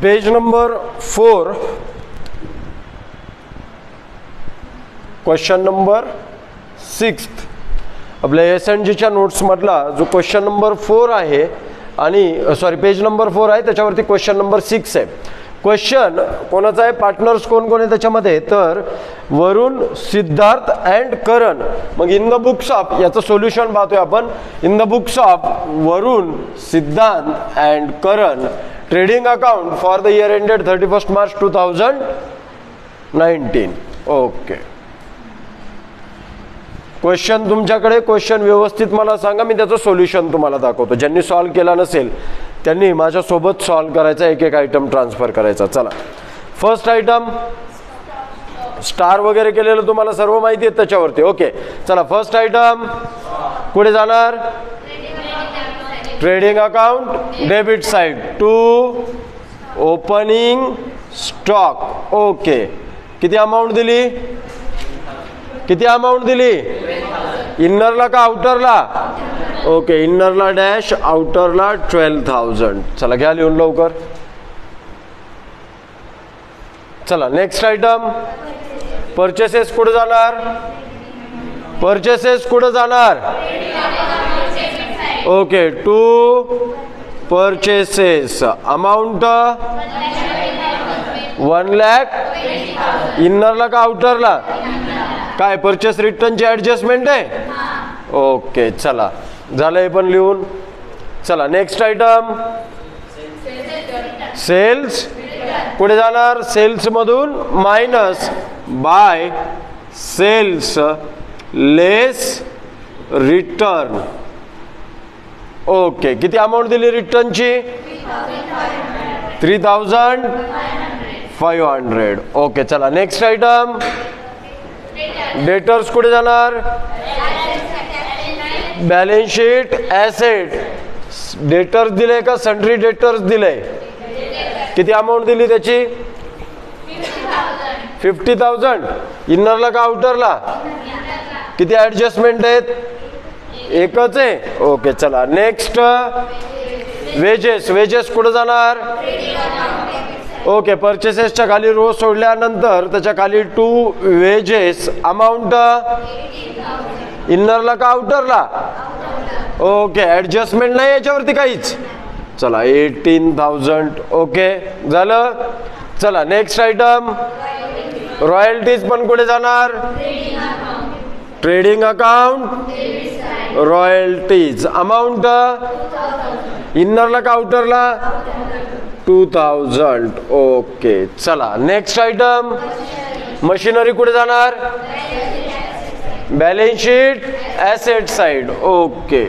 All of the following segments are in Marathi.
पेज नंबर 4, क्वेश्चन नंबर 6 आपल्या SNGच्या नोट्समधला जो क्वेश्चन नंबर 4 आहे आणि सॉरी पेज नंबर 4 आहे, त्याच्यावरती क्वेश्चन नंबर 6 आहे. क्वेश्चन कोणाचा आहे, पार्टनर्स कोण कोण आहे त्याच्यामध्ये, तर वरुण, सिद्धार्थ अँड करण. मग इन द बुक्स ऑफ याचं सोल्युशन पाहतोय आपण. इन द बुक्स ऑफ वरुण, सिद्धांत and Karan, trading account for the year ended 31 March 2019. Okay, question तुमच्याकडे. क्वेश्चन व्यवस्थित मला सांगा, मी त्याचं सोल्युशन तुम्हाला दाखवतो. ज्यांनी सॉल्व केला नसेल त्यांनी माझ्यासोबत सॉल्व करायचा, एक एक आयटम ट्रान्सफर करायचा. चला, फर्स्ट आयटम स्टार वगैरे केलेलं तुम्हाला सर्व माहिती आहे त्याच्यावरती. ओके, चला फर्स्ट आयटम कुठे जाणार, trading account debit side to opening stock. Okay, किती अमाऊंट दिली, किती अमाऊंट दिली, इनरला का आउटरला. Okay, इनरला dash, आउटरला 12,000. चला घ्या लिहून लवकर. चला नेक्स्ट आयटम, परचेसेस कुठे जाणार, परचेसेस कुठे जाणार. ओके, टू परचेसेस, अमाऊंट 1,20,000, इनरला का आउटरला, काय परचेस रिटर्नची ऍडजस्टमेंट आहे. ओके, चला झालं हे पण लिहून. चला नेक्स्ट आयटम, सेल्स कुठे जाणार, सेल्स मधून मायनस बाय सेल्स लेस रिटर्न. ओके, किती अमाऊंट दिली रिटर्नची, 3,500. ओके, चला नेक्स्ट आयटम, डेटर्स कुठे जाणार, बॅलन्स शीट ऍसेट, डेटर्स दिले का सन्ड्री डेटर्स दिले, किती अमाऊंट दिली त्याची, 50,000. इनरला का आउटरला, किती ऍडजस्टमेंट आहेत, एकच आहे. ओके, चला नेक्स्ट वेजेस, वेजेस कुठे जाणार. ओके, परचेसेसच्या खाली रो सोडल्यानंतर त्याच्या खाली टू वेजेस, अमाऊंट इनरला का आउटरला. ओके, ऍडजस्टमेंट नाही याच्यावरती काहीच. चला 18,000. ओके झालं. चला नेक्स्ट आयटम, रॉयल्टीज पण कुठे जाणार, ट्रेडिंग अकाउंट रॉयल्टीज, अमाऊंट इनरला का आउटरला 2,000. ओके, चला नेक्स्ट आयटम, मशिनरी कुठे जाणार, balance sheet asset side. Okay,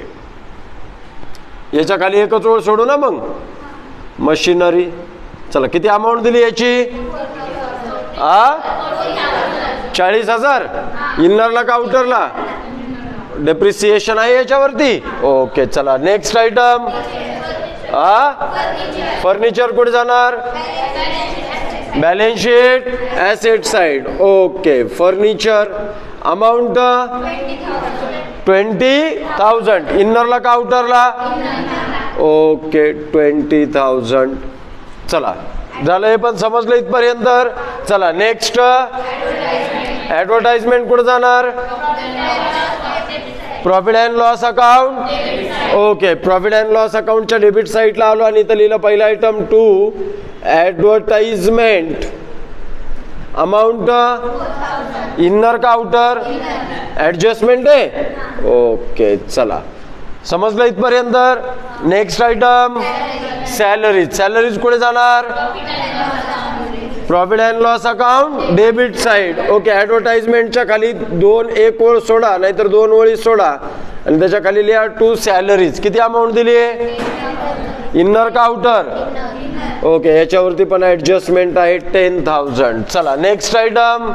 याच्या खाली एकच ओळ सोडू ना मग, मशिनरी. चला किती अमाऊंट दिली याची, 40,000. इनरला का आउटरला, डेप्रिसिएशन आहे याच्यावरती. ओके, चला नेक्स्ट आयटम, फर्निचर कुठे जाणार, balance sheet asset side. Okay, furniture, amount 20,000. इनरला का आउटरला. ओके, 20,000. चला झालं हे पण समजलं इथपर्यंत. चला नेक्स्ट, ऍडव्हर्टाइजमेंट कुठे जाणार, profit and loss account. Okay, profit and loss अकाउंटच्या डेबिट साईडला आलो आणि इथं लिहिलं पहिला item to advertisement, amount inner का आउटर, ऍडजस्टमेंट आहे. ओके, चला समजलं इथपर्यंत. नेक्स्ट आयटम, सॅलरीज, सॅलरीज कुठे जाणार, profit and loss account debit side. Okay, ऍडव्हर्टाइजमेंटच्या खाली एक ओळ सोडा, नाहीतर 2 ओळी सोडा आणि त्याच्या खाली लिहा टू सॅलरीज. किती अमाऊंट दिली आहे, इनर का आउटर. ओके, याच्यावरती पण ऍडजस्टमेंट आहे 10,000. चला next item,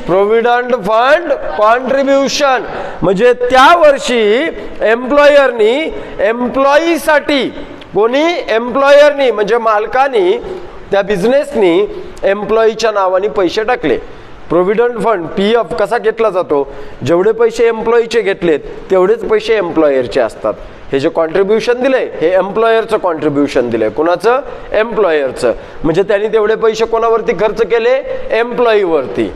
provident fund contribution, म्हणजे त्या वर्षी एम्प्लॉयरनी एम्प्लॉईसाठी, कोणी एम्प्लॉयरनी म्हणजे मालकानी, त्या बिझनेसनी एम्प्लॉईच्या नावाने पैसे टाकले. प्रोव्हिडंट फंड PF कसा घेतला जातो, जेवढे पैसे एम्प्लॉईचे घेतलेत तेवढेच पैसे एम्प्लॉयरचे असतात. हे जे कॉन्ट्रीब्युशन दिले हे एम्प्लॉयरचं कॉन्ट्रीब्युशन दिले, कुणाचं, एम्प्लॉयरचं. म्हणजे त्यांनी तेवढे पैसे कोणावरती खर्च केले, एम्प्लॉईवरती.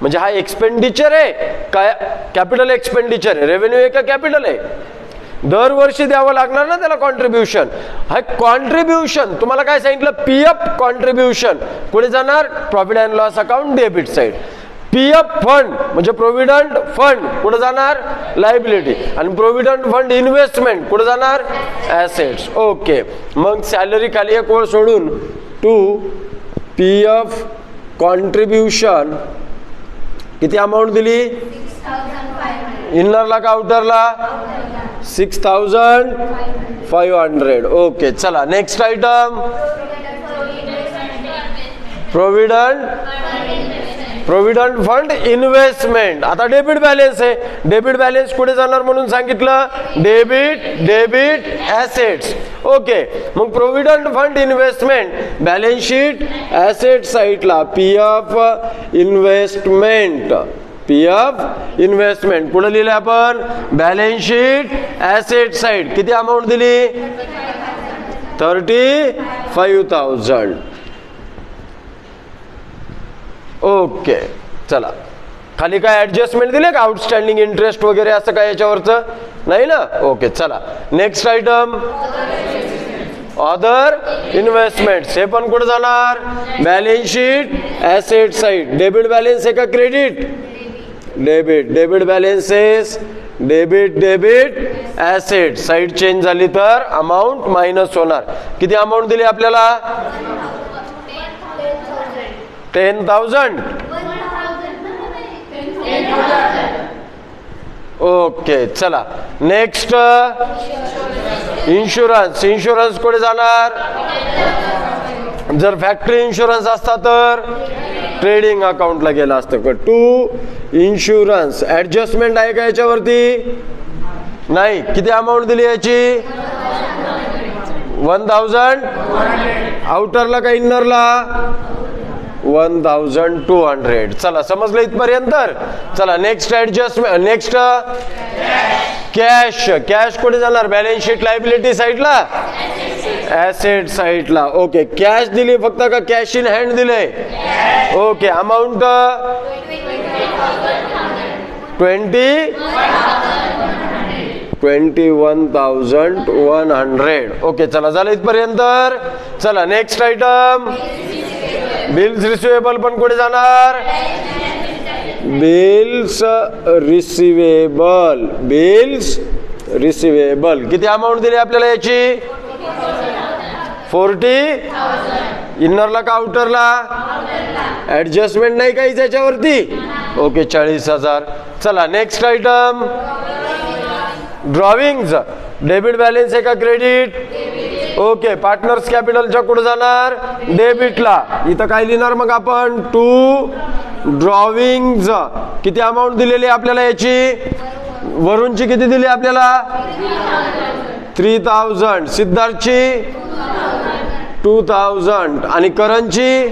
म्हणजे हा एक्सपेंडिचर आहे काय, कॅपिटल एक्सपेंडिचर आहे, रेव्हेन्यू आहे का कॅपिटल आहे, दरवर्षी द्यावं लागणार ना त्याला कॉन्ट्रीब्युशन. हा कॉन्ट्रीब्युशन तुम्हाला काय सांगितलं, PF कॉन्ट्रीब्युशन कुठे जाणार, profit and loss account debit side. PF fund म्हणजे प्रोव्हिडंट फंड कुठे जाणार, लायबिलिटी. आणि प्रोव्हिडंट फंड इन्व्हेस्टमेंट कुठे जाणार, ऍसेट्स. ओके, मग सॅलरी खाली एक ओळ सोडून टू PF कॉन्ट्रीब्युशन किती अमाऊंट दिली, इनरला का आउटरला, 6500. ओके, चला next item, provident fund investment. आता डेबिट बॅलन्स आहे, डेबिट बॅलन्स कुठे जाणार म्हणून सांगितलं, डेबिट ऍसेट्स. ओके, मग provident fund investment balance sheet asset साइडला PF इन्व्हेस्टमेंट, PF इन्व्हेस्टमेंट कुठे लिहिलं आपण, बॅलन्स शीट ऍसेट साइड. किती अमाऊंट दिली, 35,000. ओके, चला खाली काय ऍडजस्टमेंट दिले का, आउटस्टँडिंग इंटरेस्ट वगैरे असं काय याच्यावरचं नाही ना. ओके, चला नेक्स्ट आयटम, अदर इन्व्हेस्टमेंट्स. हे पण कुठे जाणार, balance sheet asset side. Debit balance आहे का credit, debit balances, debit asset side change झाली तर अमाऊंट मायनस होणार. किती अमाऊंट दिली आपल्याला, 10,000. ओके, चला नेक्स्ट, इन्शुरन्स. इन्शुरन्स कुठे जाणार, जर फॅक्टरी इन्शुरन्स असता तर ट्रेडिंग अकाउंटला गेला असतं. टू इन्शुरन्स ऍडजस्टमेंट आहे का याच्यावरती, नाही. किती अमाऊंट दिली याची, 1,000. आउटरला का इनरला, 1,200. चला समजलं इथपर्यंत. चला next adjustment, next cash. Cash कुठे जाणार, बॅलन्स शीट लायबिलिटी साइडला, ऍसेट साइडला. ओके, कॅश दिली फक्त का कॅश इन हँड दिले, ओके. अमाऊंट 21,100. ओके, चला झालं इथपर्यंत. चला नेक्स्ट आयटम, बिल्स रिसिवेबल पण कुठे जाणार, बिल्स रिसिवेबल. किती अमाऊंट दिली आपल्याला याची, 40,000. इनरला का आउटरला, ऍडजस्टमेंट नाही काही त्याच्यावरती. ओके, 40,000. चला नेक्स्ट आयटम, ड्रॉविंग्ज. डेबिट बॅलन्स आहे का क्रेडिट, ओके. पार्टनर्स कॅपिटलच्या कुठे जाणार, डेबिटला. इथं काय लिहिणार मग आपण, टू ड्रॉविंग्ज. किती अमाऊंट दिलेली आपल्याला याची, वरूनची किती दिली आपल्याला, 3,000. सिद्धार्थची 2,000. आणि करणची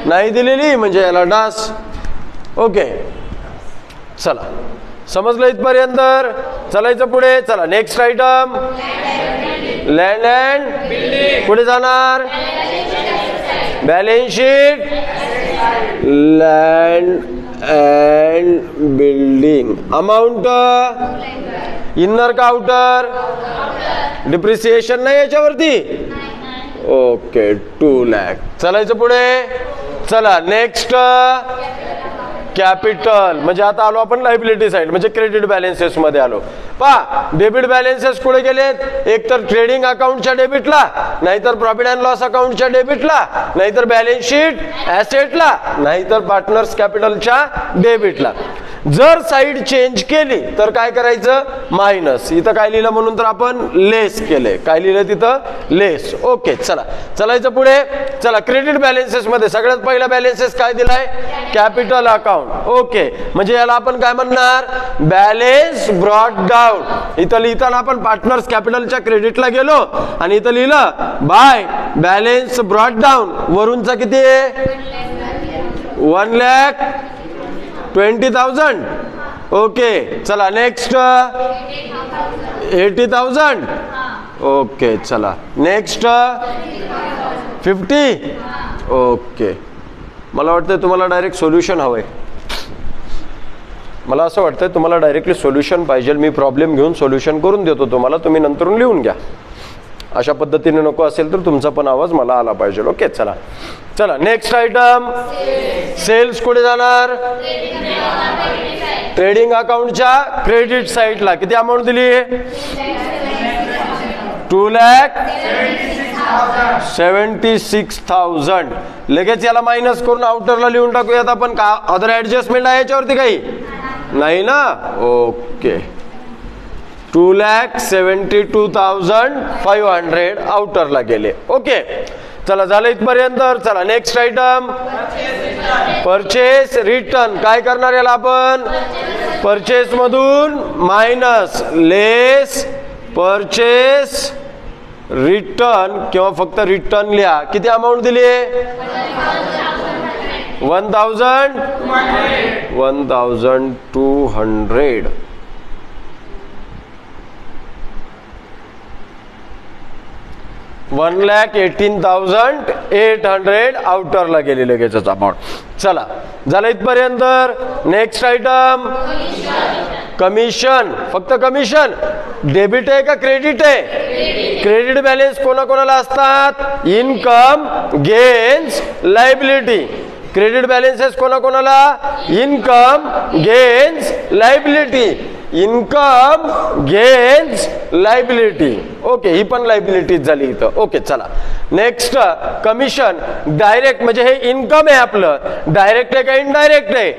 नाही दिलेली म्हणजे याला डास. ओके, चला समजलं इथपर्यंत. चलायचं पुढे. चला नेक्स्ट आयटम, लँड अँड पुढे जाणार, balance sheet land and building. Amount inner का आउटर, डिप्रिसिएशन नाही याच्यावरती, ओके 2 लाख. चलायचं पुढे. चला नेक्स्ट कॅपिटल. म्हणजे आता आलो आपण लायबिलिटी साइड, म्हणजे क्रेडिट बॅलन्सेस मध्ये आलो. पहा डेबिट बॅलन्सेस कुठे गेलेत, एक तर ट्रेडिंग अकाउंटच्या डेबिटला, नाहीतर प्रॉफिट अँड लॉस अकाउंटच्या डेबिटला, नाहीतर बॅलन्स शीट ऍसेटला, नाहीतर पार्टनर्स कॅपिटलच्या डेबिटला. जर साइड चेंज केली तर काय करायचं, मायनस. इथं काय लिहिलं म्हणून तर आपण लेस केले. काय लिहिलं तिथं, लेस. ओके, चला चलायचं पुढे. चला क्रेडिट बॅलन्सेस मध्ये सगळ्यात पहिला बॅलन्सेस काय दिलाय, कॅपिटल अकाउंट. ओके, म्हणजे याला आपण काय म्हणणार, बॅलन्स ब्रॉट डाऊन. इथं लिहिताना आपण पार्टनर्स कॅपिटलच्या क्रेडिटला गेलो आणि इथं लिहिलं बाय बॅलन्स ब्रॉट डाऊन. वरूनचा किती आहे, 1 लाख 20,000. ओके चला नेक्स्ट 80,000. ओके चला नेक्स्ट 50. ओके मला वाटतं तुम्हाला डायरेक्ट सोल्युशन हवंय. मला असं वाटतं तुम्हाला डायरेक्टली सोल्युशन पाहिजे. मी प्रॉब्लेम घेऊन सोल्युशन करून देतो तुम्हाला, तुम्ही नंतरून लिहून घ्या. अशा पद्धतीने नको असेल तर तुमचा पण आवाज मला आला पाहिजे. ओके चला चला नेक्स्ट आयटम. सेल्स कुठे जाणार? ट्रेडिंग अकाउंटच्या क्रेडिट साईडला. किती अमाऊंट दिली? 2,76,000. लगेच याला मायनस करून आउटरला लिहून टाकूयात आपण. का अदर ऍडजस्टमेंट आहे याच्यावरती काही नाही ना? ओके 2,72,500 आउटरला गेले. ओके चला झालं इथपर्यंत. चला नेक्स्ट आयटम परचेस रिटर्न. काय करणार याला आपण? परचेस मधून मायनस लेस परचेस रिटर्न किंवा फक्त रिटर्न लिहा. किती अमाऊंट दिली? 1,200. 1,18,800 आउटरला गेली लगेचच अमाऊंट. चला झालं इथपर्यंत. Next item commission. फक्त कमिशन. डेबिट आहे का क्रेडिट आहे? क्रेडिट बॅलन्स कोणाकोणाला असतात? Income gains liability. Credit balances कोणाकोणाला? Income gains liability. Income gains liability. Okay ही पण लायबिलिटीज झाली इथं. ओके चला नेक्स्ट कमिशन. डायरेक्ट म्हणजे हे इन्कम आहे आपलं. डायरेक्ट आहे का इनडायरेक्ट आहे?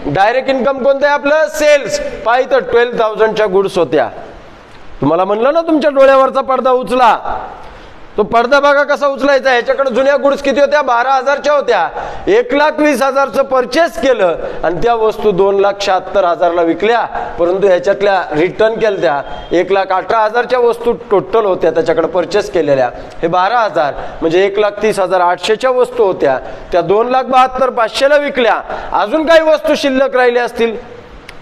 डायरेक्ट इन्कम कोणतं आहे आपलं? सेल्स. पाहिजे 12,000च्या गुड्स होत्या. तुम्हाला म्हणलं ना तुमच्या डोळ्यावरचा पडदा उचला. तो पडदा बघा कसा उचलायचा. ह्याच्याकडे जुन्या गुड्स किती होत्या? 12,000च्या होत्या. 1,20,000चं परचेस केलं आणि त्या वस्तू 2,76,000ला विकल्या. परंतु ह्याच्यातल्या रिटर्न केल्या 1,18,000च्या वस्तू टोटल होत्या त्याच्याकडे परचेस केलेल्या. हे 12,000 म्हणजे 1,30,800च्या वस्तू होत्या. त्या 2,72,500ला विकल्या. अजून काही वस्तू शिल्लक राहिल्या असतील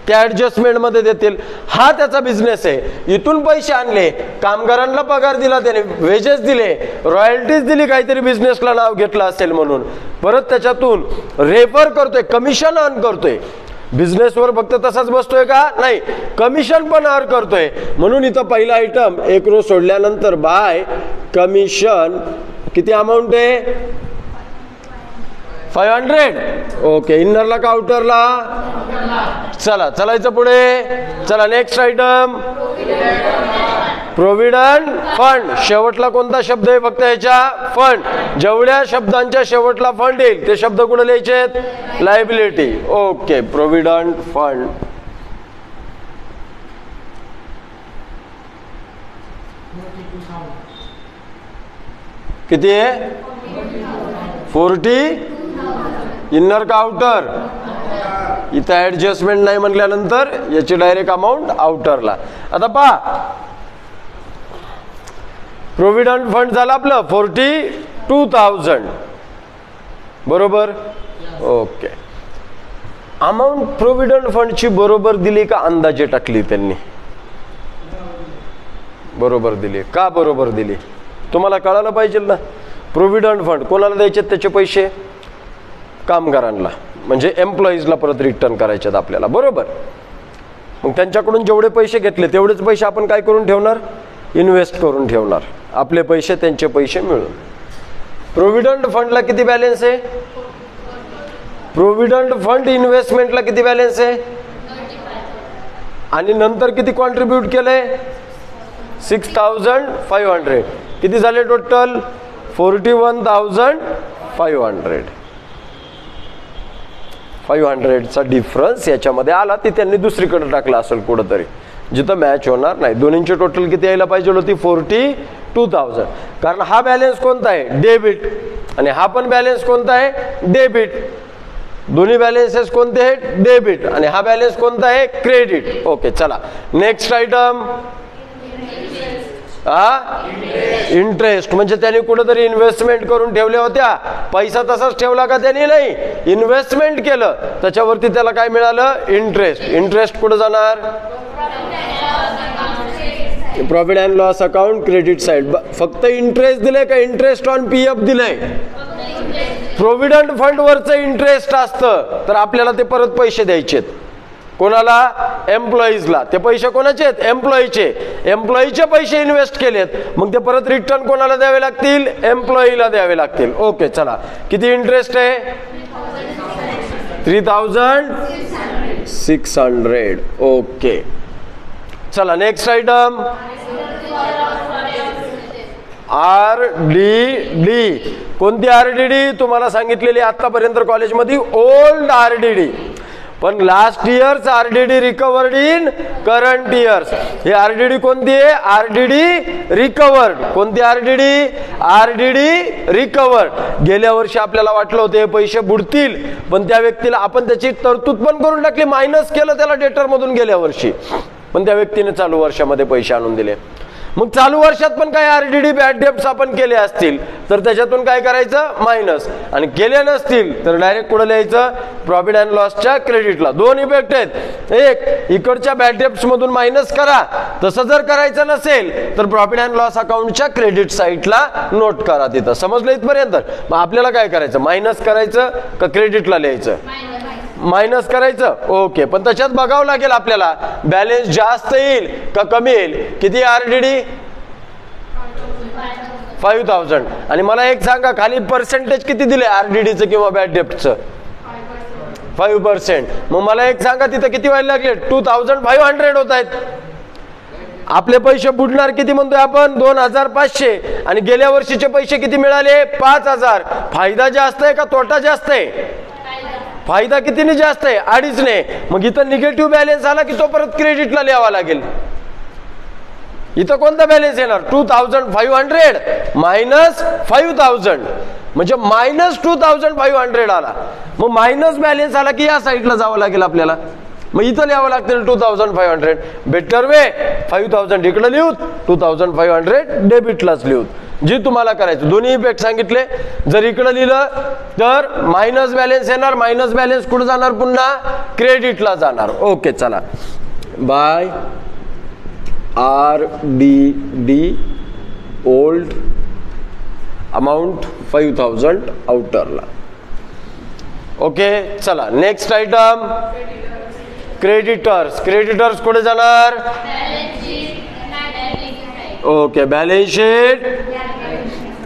त्या ऍडजस्टमेंट मध्ये देतील. हा त्याचा बिझनेस आहे. इथून पैसे आणले, कामगारांना पगार दिला, त्याने वेजेस दिले, रॉयल्टीज दिली, काहीतरी बिझनेसला नाव घेतलं असेल म्हणून परत त्याच्यातून रेफर करतोय, कमिशन अर्न करतोय. बिझनेसवर फक्त तसाच बसतोय का? नाही, कमिशन पण अर्न करतोय. म्हणून इथं पहिला आयटम एक रो सोडल्यानंतर बाय कमिशन किती अमाऊंट आहे? 500. ओके इनरला का आउटरला? चला चलायचं पुढे. चला नेक्स्ट आयटम प्रोव्हिडंट फंड. शेवटला कोणता शब्द आहे? फक्त ह्याच्या फंड. जेवढ्या शब्दांच्या शेवटला फंड येईल ते शब्द कुठे लिहायचे? लायबिलिटी. Okay provident fund. किती आहे? 40. इनर का आउटर? इथं ऍडजस्टमेंट नाही म्हटल्यानंतर याची डायरेक्ट अमाऊंट आउटरला. आता पहा प्रोव्हिडंट फंड झालं आपलं 42,000 बरोबर. ओके अमाऊंट प्रोव्हिडंट फंडची बरोबर दिली का अंदाजे टाकली त्यांनी? बरोबर दिली. का बरोबर दिली तुम्हाला कळायला पाहिजे ना. प्रोव्हिडंट फंड कोणाला द्यायचे? त्याचे पैसे कामगारांना म्हणजे एम्प्लॉईजला परत रिटर्न करायचे आपल्याला बरोबर. मग त्यांच्याकडून जेवढे पैसे घेतले तेवढेच पैसे आपण काय करून ठेवणार? इन्व्हेस्ट करून ठेवणार. आपले पैसे त्यांचे पैसे मिळून. प्रोव्हिडंट फंडला किती बॅलन्स आहे? प्रोव्हिडंट फंड इन्व्हेस्टमेंटला किती बॅलन्स आहे? आणि नंतर किती कॉन्ट्रीब्यूट केलंय? 6,500. किती झाले टोटल? 41,500. 500चा डिफरन्स याच्यामध्ये आला. ती त्यांनी दुसरीकडे टाकला असेल कुठंतरी जिथं मॅच होणार नाही. दोन्हींची टोटल किती यायला पाहिजे होती? 42,000. कारण हा बॅलन्स कोणता आहे? डेबिट. आणि हा पण बॅलन्स कोणता आहे? डेबिट. दोन्ही बॅलन्सेस कोणते आहेत? डेबिट. आणि हा बॅलन्स कोणता आहे? क्रेडिट. ओके चला नेक्स्ट आयटम इंटरेस्ट म्हणजे त्यांनी कुठेतरी इन्व्हेस्टमेंट करून ठेवल्या होत्या, पैसा तसाच ठेवला का त्यांनी? नाही, इन्व्हेस्टमेंट केलं, त्याच्यावरती त्याला काय मिळालं? इंटरेस्ट. इंटरेस्ट कुठे जाणार? Profit and loss account credit side. फक्त इंटरेस्ट दिले का इंटरेस्ट ऑन पीएफ दिलंय? प्रोव्हिडंट फंड वरचं इंटरेस्ट असतं तर आपल्याला ते परत पैसे द्यायचे. कोणाला? एम्प्लॉईजला. ते पैसे कोणाचे आहेत? एम्प्लॉईचे. एम्प्लॉईचे पैसे इन्व्हेस्ट केलेत, मग ते परत रिटर्न कोणाला द्यावे लागतील? एम्प्लॉईला द्यावे लागतील. ओके, चला, किती इंटरेस्ट आहे? 3600. ओके, चला नेक्स्ट आयटम. RDD. कोणती RDD? तुम्हाला सांगितलेली आतापर्यंत कॉलेजमध्ये ओल्ड RDD, पण last years RDD recovered in current years. He RDD कोणती आहे? RDD recovered. कोणती RDD? RDD recovered. गेल्या वर्षी आपल्याला वाटलं होतं हे पैसे बुडतील, पण त्या व्यक्तीला आपण त्याची तरतूद पण करून टाकली, मायनस केलं त्याला डेटर मधून गेल्या वर्षी, पण त्या व्यक्तीने चालू वर्षामध्ये पैसे आणून दिले. मग चालू वर्षात पण काय RDD बॅड डेब्ट्स आपण केले असतील तर त्याच्यातून काय करायचं? मायनस. आणि केले नसतील तर डायरेक्ट कुठे लिहायचं? प्रॉफिट अँड लॉसच्या क्रेडिटला. दोन इफेक्ट आहेत. एक, इकडच्या बॅड डेब्ट्स मधून मायनस करा, तसं जर करायचं नसेल तर प्रॉफिट अँड लॉस अकाउंटच्या क्रेडिट साईडला नोट करा. तिथं समजलं इथपर्यंत? मग आपल्याला काय करायचं? मायनस करायचं का क्रेडिटला लिहायचं? मायनस करायचं. ओके, पण त्याच्यात बघावं लागेल आपल्याला बॅलन्स जास्त येईल का कमी येईल. किती RDD? 5000. आणि मला एक सांगा, खाली पर्सेंटेज किती दिले RDDचं किंवा बॅड डेब्टचं? 5%. मग मला एक सांगा, तिथं किती व्हायला लागले? 2500 होत आहेत. आपले पैसे बुडणार किती म्हणतोय आपण? 2500. आणि गेल्या वर्षीचे पैसे किती मिळाले? 5000. फायदा जास्त आहे का तोटा जास्त आहे? फायदा कितीने जास्त आहे? 2.5ने. मग इथं निगेटिव्ह बॅलन्स आला की तो परत क्रेडिटला लिहावा लागेल. इथं कोणता बॅलन्स येणार? 2500 मायनस 5000 म्हणजे मायनस 2500 आला. मग मायनस बॅलन्स आला की या साईडला जावं लागेल आपल्याला. मग इथं लिहावं लागतील 2500. बेटर वे 5000 इकडे लिहूत, 2500 डेबिटलाच लिहूत. जी तुम्हाला करायचं. दोन्ही इफेक्ट सांगितले. जर इकडे लिहिलं तर मायनस बॅलन्स येणार, मायनस बॅलन्स कुठे जाणार? पुन्हा क्रेडिटला जाणार. ओके, चला. बाय RDD ओल्ड अमाऊंट 5000 आउटरला. ओके, चला नेक्स्ट आयटम. क्रेडिटर्स. क्रेडिटर्स कुठे जाणार? Okay, balance sheet.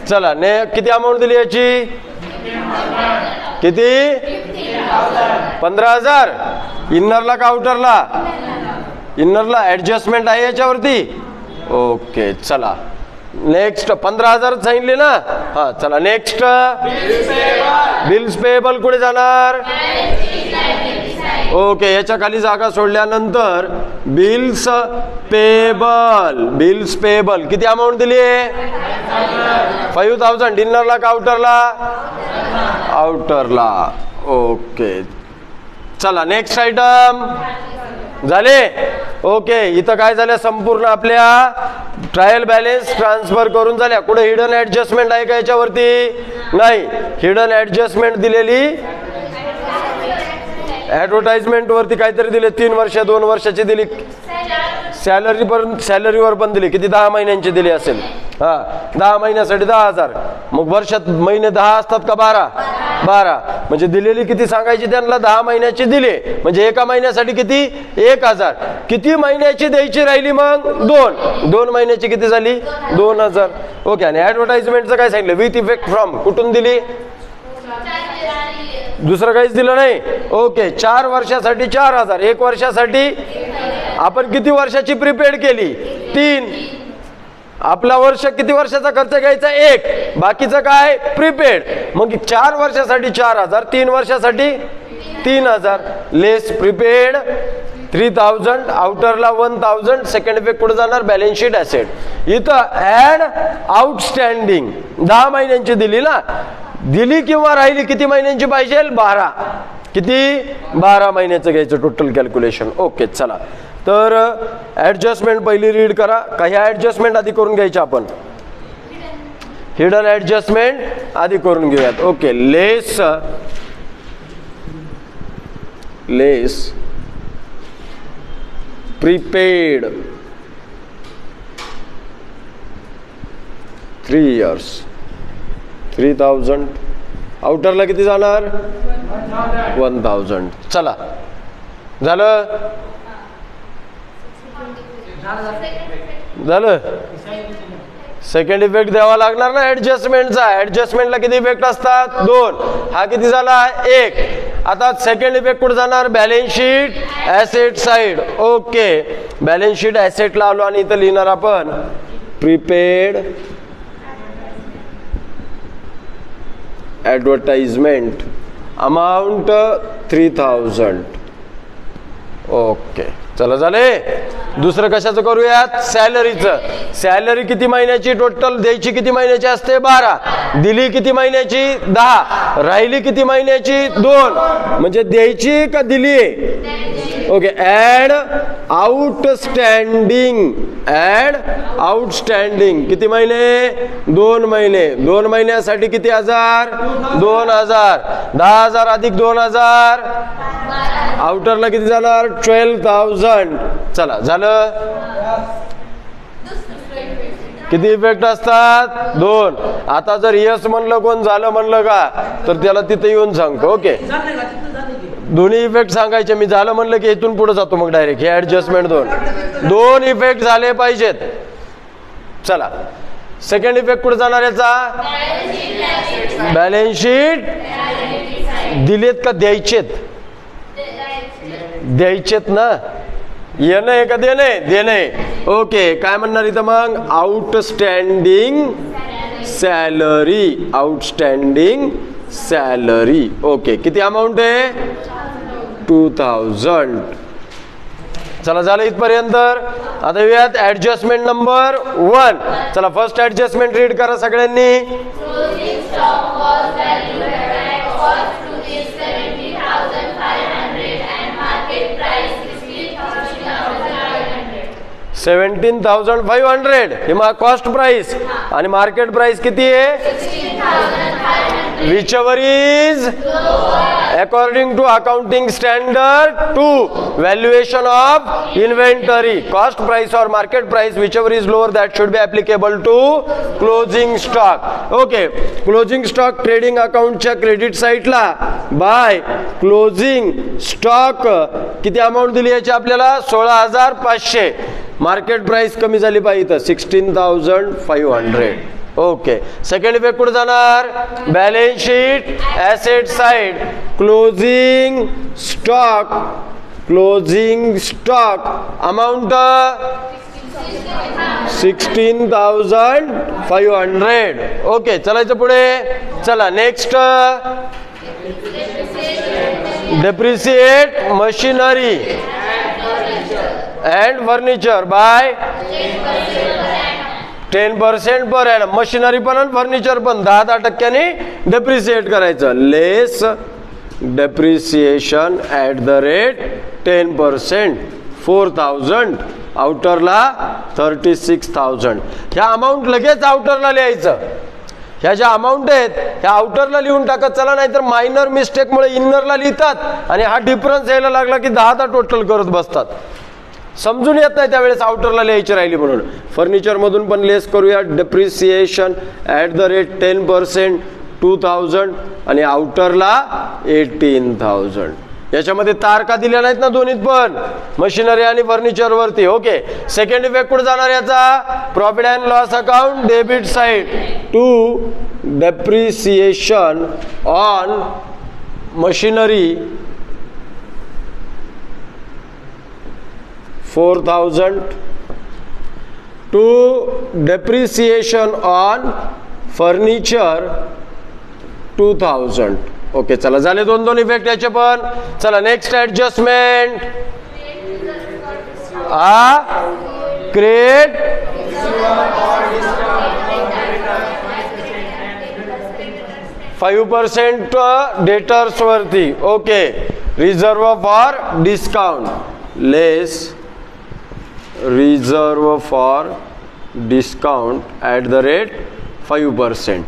चला, किती अमाऊंट दिली याची? किती? 15000. इन्नरला का आउटरला? इन्नरला. ऍडजस्टमेंट आहे याच्यावरती. ओके, चला नेक्स्ट. 15000 सांगितले ना? हा, चला नेक्स्ट. बिल्स पेएबल कुठे जाणार? ओके, याच्या खाली जागा सोडल्यानंतर बिल्स पेएबल. बिल्स पेएबल किती अमाऊंट दिली आहे? 5000. इन्नरला का आउटरला? आउटरला. ओके, चला नेक्स्ट आयटम. झाले? ओके, इथं काय झालं? संपूर्ण आपल्या ट्रायल बॅलन्स ट्रान्सफर करून झाल्या. कुठे हिडन ऍडजस्टमेंट आहे का याच्यावरती? नाही. हिडन ऍडजस्टमेंट दिलेली ऍडव्हर्टाइजमेंट वरती काहीतरी दिले. 3 वर्ष 2 वर्षाची दिली. सॅलरीवर पण दिली. किती? 10 महिन्यांची दिली असेल. हा, 10 महिन्यासाठी 10000. मग वर्षात महिने 10 असतात का 12? 12. म्हणजे दिलेली किती सांगायची त्यांना? 10 महिन्याची दिली. म्हणजे एका महिन्यासाठी किती? 1000. किती महिन्याची द्यायची राहिली मग? 2 महिन्याची किती झाली? 2000. ओके, आणि ऍडव्हर्टाइजमेंटचं काय सांगितलं? With effect from. कुठून दिली? दुसरं काहीच दिलं नाही. ओके, 4 वर्षासाठी 4000. 1 वर्षासाठी आपण किती वर्षाची प्रीपेड केली? 3. आपला वर्ष किती वर्षाचा खर्च घ्यायचा? 1. बाकीचं काय? प्रीपेड. मग 4 वर्षासाठी 4000, 3 वर्षासाठी 3000. लेस प्रीपेड 3000, आउटरला 1000. सेकंड इफेक्ट कुठे जाणार? Balance sheet asset. इथं ऍड आउटस्टँडिंग 10 महिन्यांची दिली ना? दिली किंवा राहिली किती महिन्यांची पाहिजे? 12. किती? 12 महिन्याचं घ्यायचं टोटल कॅल्क्युलेशन. ओके, चला तर ॲडजस्टमेंट पहिली रीड करा. काही ॲडजस्टमेंट आधी करून घ्यायच्या आपण. हिडन ॲडजस्टमेंट आधी करून घेऊयात. ओके. लेस प्रीपेड 3 years 3000. आउटरला किती जाणार? 1000. चला झालं. सेकंड इफेक्ट द्यावा लागणार ना ऍडजस्टमेंटचा. ऍडजस्टमेंटला किती इफेक्ट असतात? 2. हा किती झाला? 1. आता सेकंड इफेक्ट कुठे जाणार? Balance sheet asset side. Okay. Balance sheet ऍसेटला आलो आणि इथं लिहिणार आपण प्रीपेड ॲडव्हर्टाइजमेंट अमाऊंट 3000. ओके. चला झाले. दुसरं कशाचं करूयात? सॅलरीचं. सॅलरी किती महिन्याची टोटल द्यायची? किती महिन्याची असते? 12. दिली किती महिन्याची? 10. राहिली किती महिन्याची? 2. म्हणजे द्यायची का दिली? Okay. Add outstanding. Add outstanding किती महिने? 2 महिने. 2 महिन्यासाठी किती हजार? 2000. 10,000 अधिक 2000 आउटरला किती जाणार? 12,000. चला झालं. किती इफेक्ट असतात? 2. आता जर यस म्हणलं कोण झालं म्हणलं का तर त्याला तिथे येऊन सांगतो. ओके. दोन्ही इफेक्ट सांगायचे. मी झालं म्हणलं की इथून पुढे जातो मग डायरेक्ट. हे ऍडजस्टमेंट 2 इफेक्ट झाले पाहिजेत. चला सेकंड इफेक्ट कुठे जाणार याचा? Balance sheet. दिलेत का द्यायचेत? द्यायचेत ना. येणं आहे का देणं आहे? देणं आहे. ओके. काय म्हणणार इथं मग? Outstanding salary. Outstanding salary. Okay. किती अमाऊंट आहे? 2000. चला झालं इथपर्यंत. आता येऊयात ऍडजस्टमेंट नंबर 1. चला फर्स्ट ऍडजस्टमेंट रीड करा सगळ्यांनी. 17,500 हे कॉस्ट प्राइस आणि मार्केट प्राइस किती आहे? 16,500. whichever is according to accounting standard 2 valuation of inventory. Cost price or market price whichever is lower that should be applicable to closing stock. Okay. closing stock trading account च्या क्रेडिट साइडला बाय क्लोजिंग स्टॉक किती अमाऊंट दिली याची आपल्याला? 16,500. मार्केट प्राइस कमी झाली पाहिजे 16,500. ओके. सेकंड इफेक्ट कुठे जाणार? Balance sheet asset side. Closing stock. Closing stock amount 16,500. Okay. चलायचं पुढे. चला next. Depreciate machinery and furniture by 10% per annum. Machinery पण आणि फर्निचर पण 10% डेप्रिसिएट करायचं. लेस डेप्रिसिएशन ॲट द रेट 10%. 4,000. आउटरला 36,000. ह्या अमाऊंट लगेच आउटरला लिहायचं. ह्या ज्या अमाऊंट आहेत ह्या आउटरला लिहून टाकत चला, नाहीतर मायनर मिस्टेकमुळे इनरला लिहितात आणि हा डिफरन्स यायला लागला की 10 टोटल करत बसतात. समजून येत नाही त्यावेळेस आउटरला लिहायची राहिली म्हणून. फर्निचर मधून पण लेस करूया. डेप्रिसिएशन ॲट द रेट 10% 2,000 आणि आउटरला 18,000. याच्यामध्ये तारखा दिल्या नाहीत ना दोन्हीत पण, मशिनरी आणि फर्निचर वरती. ओके. सेकंड इफेक्ट कुठे जाणार याचा? Profit and loss account debit side to depreciation on machinery 4,000 to depreciation on furniture 2,000. Okay. चला झाले 2 इफेक्ट याचे पण. चला नेक्स्ट ऍडजस्टमेंट. क्रिएट %5 डेटर्स वरती. Okay. Reserve for discount. Less reserve for discount at the rate 5%.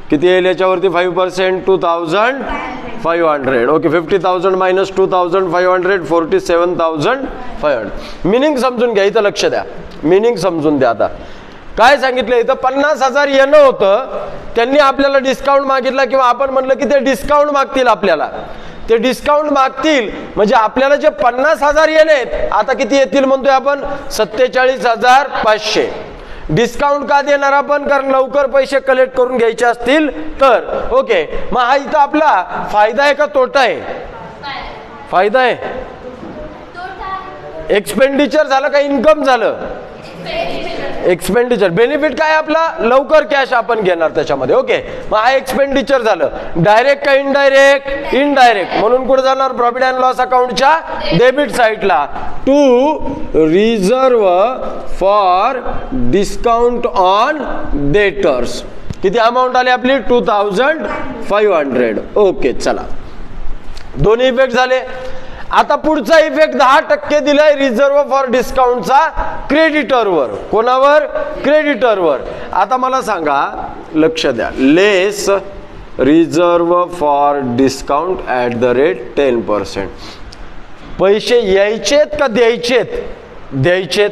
किती येईल याच्यावरती 5%? 2500. Okay, 50,000 minus 2500 47,500. मिनिंग समजून घ्या, इथं लक्ष द्या, मिनिंग समजून द्या. आता काय सांगितलं इथं, 50,000 येणं होतं, त्यांनी आपल्याला डिस्काउंट मागितला किंवा आपण म्हणलं की ते डिस्काउंट मागतील आपल्याला. ते डिस्काउंट मागतील म्हणजे आपल्याला जे 50,000 येणे आता किती येतील म्हणतोय आपण? 47,500. डिस्काउंट का देणार आपण? कारण लवकर पैसे कलेक्ट करून घ्यायचे असतील तर. ओके, मग हा इथं आपला फायदा आहे का तोटा आहे? फायदा आहे. एक्सपेंडिचर झालं का इन्कम झालं? एक्सपेंडिचर. बेनिफिट काय आपला? लवकर कॅश आपण घेणार त्याच्यामध्ये. ओके, मग हा एक्सपेंडिचर झालं. डायरेक्ट का इनडायरेक्ट? इनडायरेक्ट. म्हणून कुठे जाणार? प्रॉफिट अँड लॉस अकाउंटच्या डेबिट साईडला. To reserve for discount on debtors. किती अमाऊंट आली आपली? 2500. ओके, चला, दोन्ही इफेक्ट झाले. आता पुढचा इफेक्ट 10% दिलाय रिझर्व फॉर डिस्काउंटचा क्रेडिटरवर. कोणावर? क्रेडिटरवर. आता मला सांगा, लक्ष द्या, less reserve for discount at the rate 10%. पैसे यायचेत का द्यायचेत? द्यायचेत.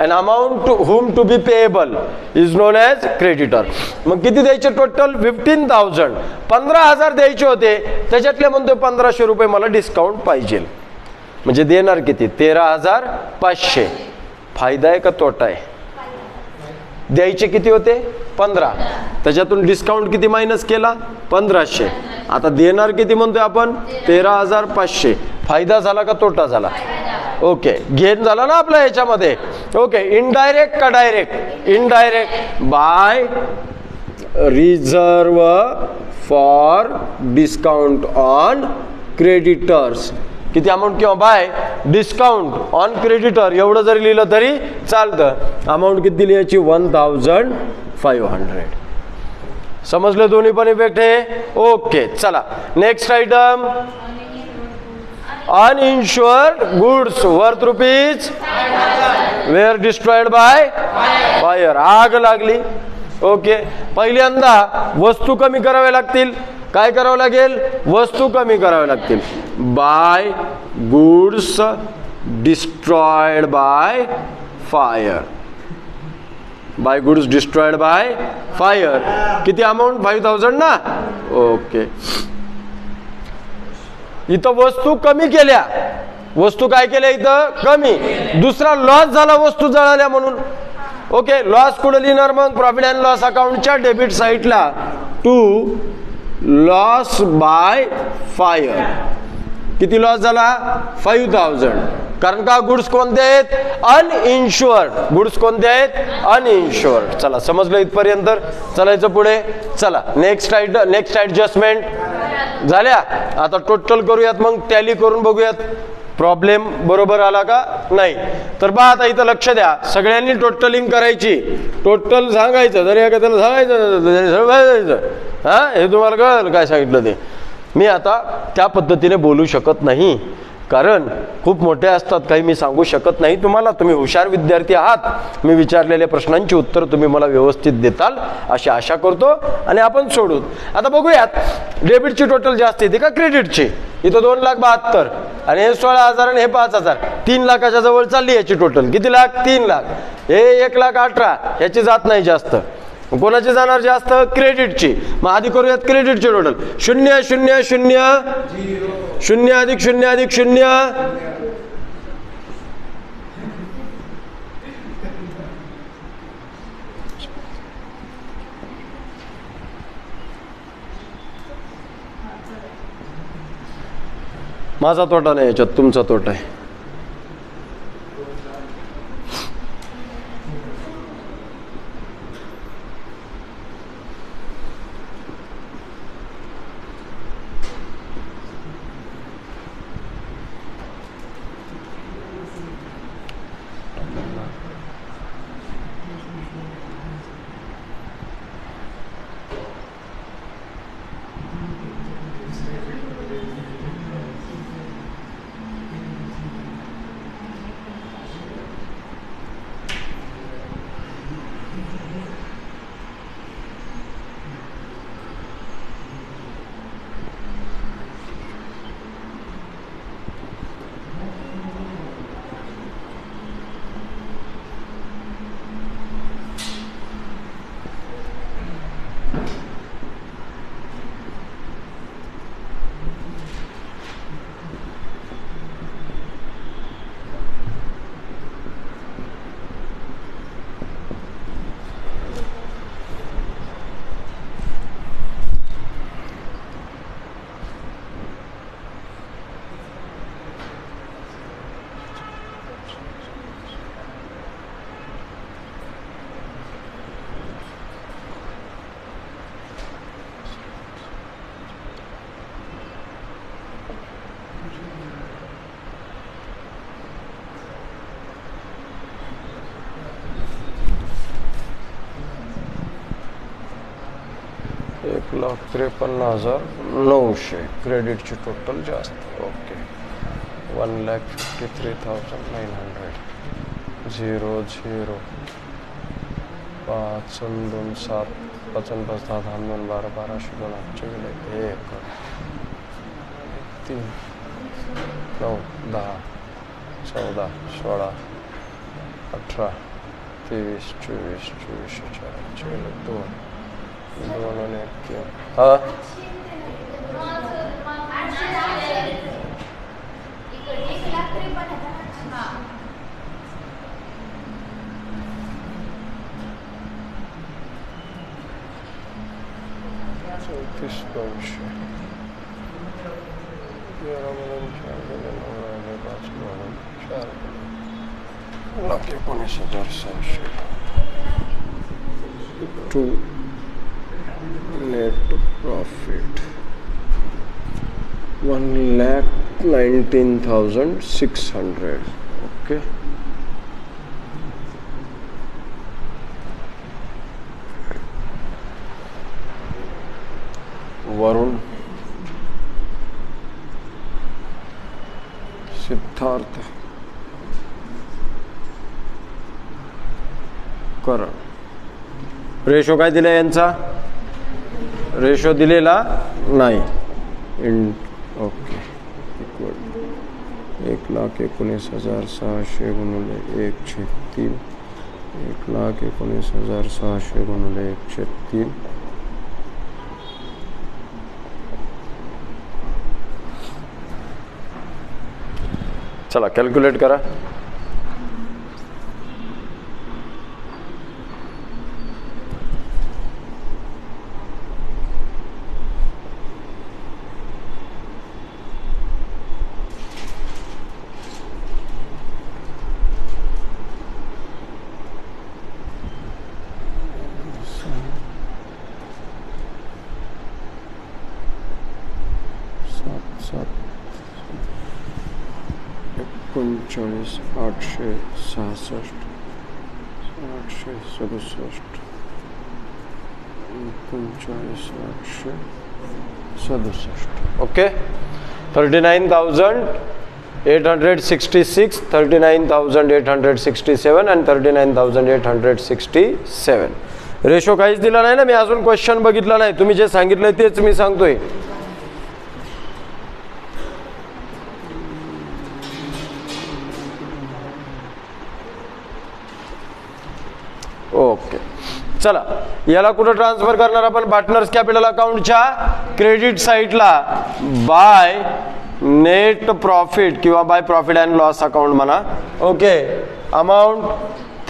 An amount to whom to be payable is known as creditor. मग किती द्यायचे टोटल? 15,000. 15,000 द्यायचे होते, त्याच्यातले म्हणतो 1,500 रुपये मला डिस्काउंट पाहिजे. म्हणजे देणार किती? 13,500. फायदा आहे का तोटा आहे? द्यायचे किती होते? 15. त्याच्यातून डिस्काउंट किती मायनस केला? 1,500. आता देणार किती म्हणतोय आपण? 13,500. फायदा झाला का तोटा झाला? ओके, गेन झाला ना आपला याच्यामध्ये. ओके, इनडायरेक्ट का direct? Indirect. By reserve for discount on creditors. किती अमाऊंट? किंवा बाय डिस्काउंट ऑन क्रेडिटर एवढं जरी लिहिलं तरी चालतं. अमाऊंट किती दिली याची? 1,500. समजलं दोन्ही पण इफेक्ट हे? ओके, चला next item. Uninsured goods worth rupees were destroyed by fire. आग लागली. ओके, पहिल्यांदा वस्तू कमी कराव्या लागतील. काय करावं लागेल? वस्तू कमी कराव्या लागतील. By goods destroyed by fire. By goods destroyed by fire. किती अमाऊंट? 5,000 ना. ओके, इथं वस्तू कमी केल्या. वस्तू काय केल्या इथं? कमी. दुसरा लॉस झाला वस्तू जळाल्या म्हणून. ओके, लॉस कुठे लिहिणार मग? प्रॉफिट अँड लॉस अकाउंटच्या डेबिट साईडला. To loss by fire. किती लॉस झाला? 5,000. कारण का? गुड्स कोणते आहेत? अनइन्शुअर्ड. गुड्स कोणते आहेत? अनइन्शुअर्ड. चला, समजलं इथपर्यंत? चलायचं पुढे. चला, नेक्स्ट ऍडजस्टमेंट झाल्या. आता टोटल करूयात, मग टॅली करून बघूयात प्रॉब्लेम बरोबर आला का नाही. तर पहा, आता इथं लक्ष द्या, सगळ्यांनी टोटलिंग करायची. टोटल सांगायचं, जरी एखाद्याला सांगायचं हा, हे तुम्हाला कळलं काय सांगितलं ते. मी आता त्या पद्धतीने बोलू शकत नाही, कारण खूप मोठे असतात, काही मी सांगू शकत नाही तुम्हाला. तुम्ही हुशार विद्यार्थी आहात, मी विचारलेल्या प्रश्नांची उत्तर तुम्ही मला व्यवस्थित देताल अशी आशा करतो आणि आपण सोडू. आता बघूयात, डेबिटची टोटल जास्त येते का क्रेडिटची? इथं 2,72,000 आणि हे 16,000 आणि हे 5,000. 3 लाखाच्या जवळ चालली याची टोटल. किती लाख? 3 लाख. हे 1,18,000 याची जात नाही जास्त. कोणाची जाणार जास्त? क्रेडिटची. मग आधी करूयात क्रेडिटची टोटल. 0 0 0 0 अधिक 0 अधिक 0 माझा तोटा नाही याच्यात, तुमचा तोटा आहे. 1,53,900 क्रेडिटची टोटल जास्त. ओके 1,53,900 0 0 5 2 7 5 5 10 10 2 12 12 2 8 1 3 9 10 14 16 18 23 24 24 2 आणि 1 हा 34,200 1,19,600 to net profit 1,19,600. Okay Varun, Siddharth, Karan. Ratio काय दिला यांचा? रेशो दिलेला नाही. ओके इक्वल 1,19,600 गुणिले 1/3 1,19,600 गुणिले 1/3 चला कॅल्क्युलेट करा. एकोणचाळीस 866 867 39,867. ओके 39,866 39,867 आणि 39,867. रेशो काहीच दिला नाही ना. मी अजून क्वेश्चन बघितला नाही. तुम्ही जे सांगितलं तेच मी सांगतोय. ओके चला याला कुठं ट्रान्सफर करणार आपण? पार्टनर्स कॅपिटल अकाउंटच्या क्रेडिट साईडला बाय नेट प्रॉफिट किंवा by profit and loss account म्हणा. Okay amount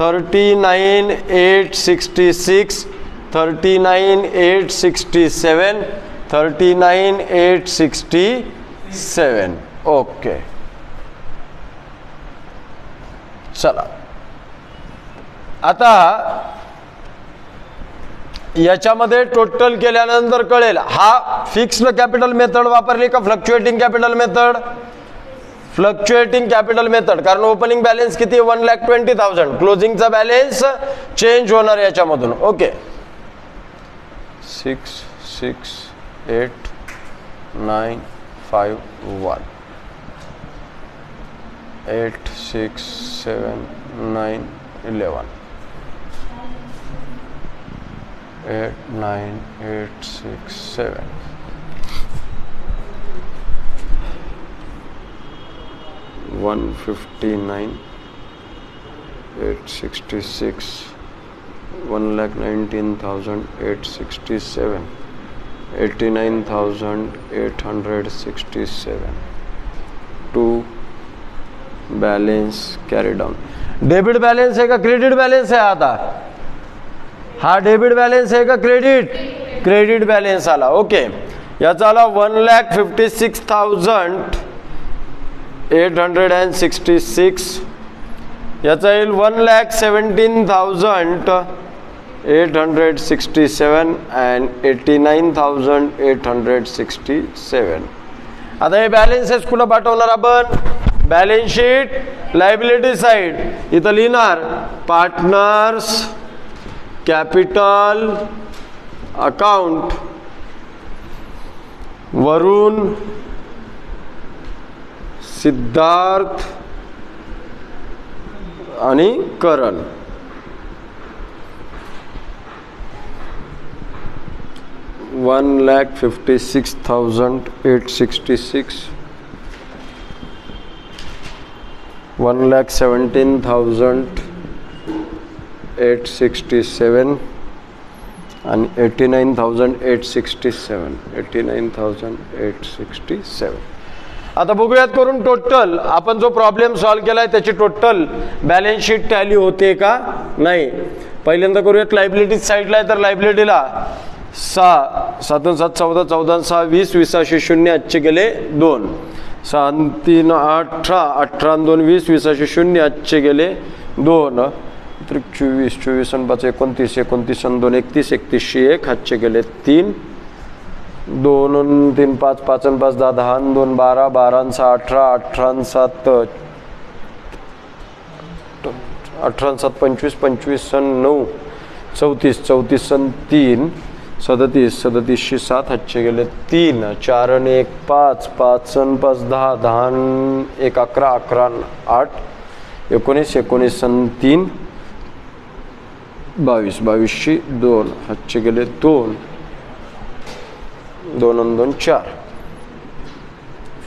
39,866 39,867 39,867. ओके चला आता याच्यामध्ये टोटल केल्यानंतर कळेल हा फिक्स्ड कॅपिटल मेथड वापरली का fluctuating capital method? Fluctuating capital method. कारण ओपनिंग बॅलन्स किती? 1,20,000. क्लोजिंगचा बॅलन्स चेंज होणार याच्यामधून. ओके 6,6,8,9,5,1 8,6,7,9,11 8,9,8,6,7 159,866 1,19,867 89,867 टू बैलेंस कैरी डाउन. डेबिट बैलेंस है का क्रेडिट बैलेंस है? आता हा डेबिट बैलेंस है का क्रेडिट? क्रेडिट बैलेंस आला. ओके याचा आला 1,56,866. याचा येईल 1,17,867 and 89,867. आता हे बॅलेन्सेस कुठं पाठवणार आपण? बॅलन्स शीट लायबिलिटी साइड इथं लिहिणार पार्टनर्स कॅपिटल अकाउंट वरुण, सिद्धार्थ आणि करण. 1,56,866, 1,17,867 आणि 89,867. 89,867. आता बघूयात करून टोटल आपण जो प्रॉब्लेम सॉल्व केलाय त्याची टोटल बॅलन्स शीट टॅली होते का नाही. पहिल्यांदा करूयात लायबिलिटी साईडला आहे, तर लायबिलिटीला 6 7 7 14 14 6 20 20 0 आजचे गेले 2 6 3 18 18 2 20 20 0 आजचे गेले 2 24 24 5 29 29 2 31 31 1 आजचे गेले 3 2 3 5 5 5 10 10 2 12 12 6 18 18 7 18 7 25 25 9 34 34 3 37 37 7 आजचे गेले 3 4 आणि 1 5 5 5 10 10 1 11 11 8 19 19 3 22 22 2 आजचे गेले 2 2 2 4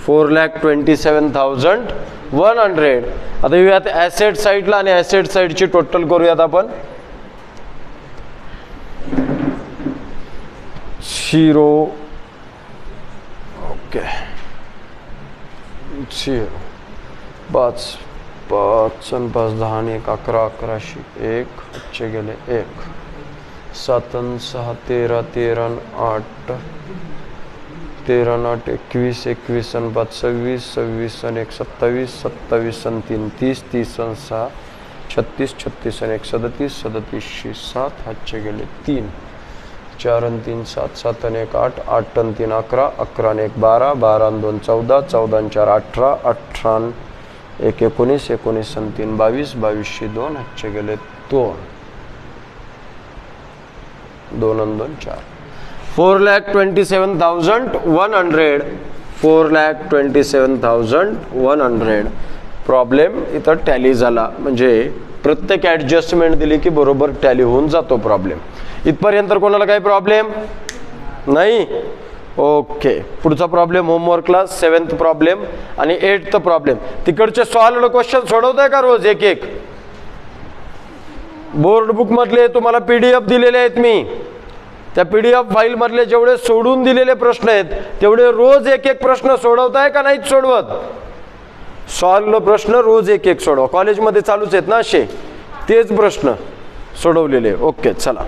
4,27,100. आता येऊयात ॲसेट साईडला आणि ॲसेट साईडची टोटल करूयात आपण. 0 ओके 0 5 5 5 10 1 11 11 1 आजचे गेले 1 7 6 13 13 8 13 8 21 21 5 26 26 1 27 27 3 30 30 6 36 36 1 37 37 7 आजचे गेले 3 4 आणि 3 7 7 आणि 1 8 8 आणि 3 11 11 आणि 1 12 12 आणि 2 14 14 आणि 4 18 18 आणि 1 19 19 आणि 3 22 22 2 आजचे गेले 2 2 आणि 2 4 4,27,100. 4,27,100 प्रॉब्लेम इथं टॅली झाला. म्हणजे प्रत्येक ॲडजस्टमेंट दिली की बरोबर टॅली होऊन जातो प्रॉब्लेम. इथपर्यंत कोणाला काही प्रॉब्लेम नाही. ओके, पुढचा प्रॉब्लेम होमवर्कला 7th प्रॉब्लेम आणि 8th प्रॉब्लेम. तिकडचे सॉल्व्ड क्वेश्चन सोडवताय का रोज एक एक. बोर्ड बुक मधले तुम्हाला PDF दिलेले आहेत मी. त्या PDF फाईल मधले जेवढे सोडून दिलेले प्रश्न आहेत तेवढे रोज एक एक प्रश्न सोडवताय का नाहीत सोडवत. सॉल्व्ड प्रश्न रोज एक एक सोडवा. कॉलेजमध्ये चालूच आहेत ना असे तेच प्रश्न सोडवलेले. ओके चला.